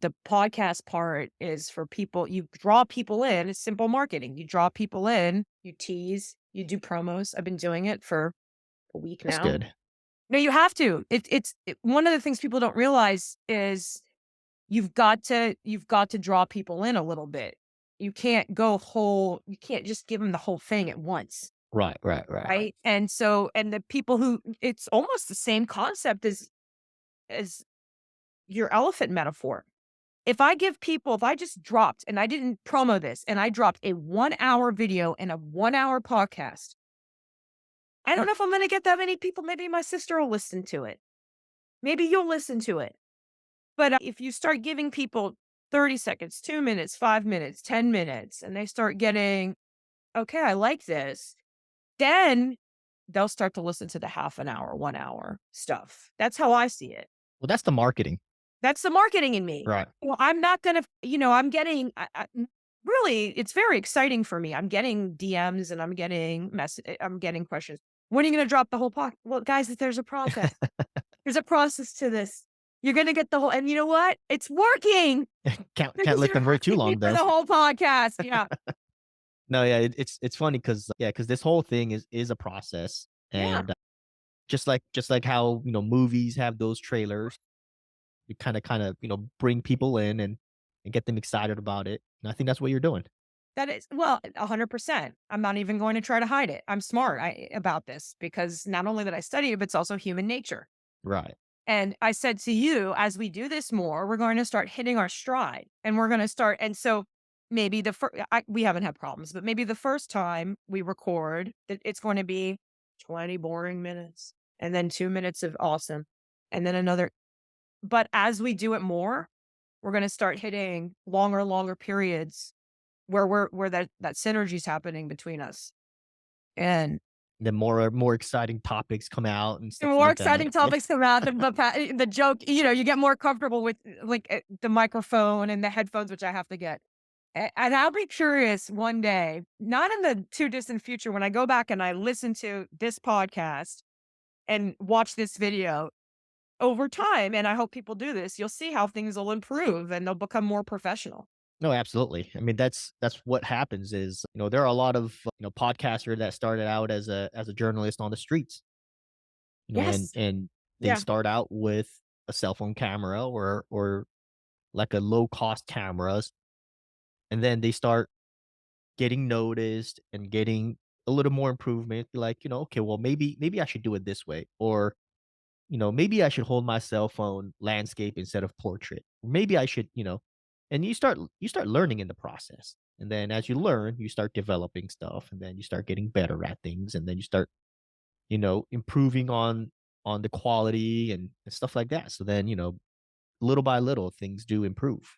The podcast part is for people you draw people in, it's simple marketing. You draw people in, you tease, you do promos. I've been doing it for a week That's now. good. No, you have to. One of the things people don't realize is you've got to draw people in a little bit. You can't just give them the whole thing at once, Right, right, right. right? And the people who it's almost the same concept as your elephant metaphor. If I just dropped and I didn't promo this and I dropped a 1 hour video and a 1 hour podcast, I don't know if I'm going to get that many people. Maybe my sister will listen to it. Maybe you'll listen to it. But if you start giving people 30 seconds, 2 minutes, 5 minutes, 10 minutes, and they start getting, okay, I like this, then they'll start to listen to the half an hour, 1 hour stuff. That's how I see it. Well, that's the marketing. That's the marketing in me. Right. Well, I'm not gonna, I'm getting, really, it's very exciting for me. I'm getting DMs and I'm getting questions. When are you gonna drop the whole podcast? Well, guys, there's a process. There's a process to this. You're gonna get the whole, and you know what? It's working Can't because let you're them wait too asking me long for though. the whole podcast. Yeah, No, yeah, it's funny because yeah, because this whole thing is a process, yeah. and just like how movies have those trailers, you kind of bring people in and get them excited about it. And I think that's what you're doing. That is, well, 100%. I'm not even going to try to hide it. I'm smart about this because not only that I study it, but it's also human nature. Right. And I said to you, as we do this more, we're going to start hitting our stride and we're going to start. And so maybe we haven't had problems, but maybe the first time we record, it's going to be 20 boring minutes and then 2 minutes of awesome. And then another. But as we do it more, we're going to start hitting longer periods where that synergy is happening between us. And Then more exciting topics come out and the stuff more like that. exciting Yeah. topics come out, the joke, you get more comfortable with, like, the microphone and the headphones, which I have to get. And I'll be curious one day, not in the too distant future, when I go back and I listen to this podcast and watch this video over time, and I hope people do this, you'll see how things will improve and they'll become more professional. No, absolutely. I mean, that's what happens is, there are a lot of, podcaster that started out as a journalist on the streets, and Yes. they Yeah. start out with a cell phone camera or like a low cost cameras, and then they start getting noticed and getting a little more improvement. Like, okay, well, maybe I should do it this way, or maybe I should hold my cell phone landscape instead of portrait. Maybe I should, and you start learning in the process. And then as you learn, you start developing stuff, and then you start getting better at things, and then you start, improving on the quality and stuff like that. So then, little by little, things do improve.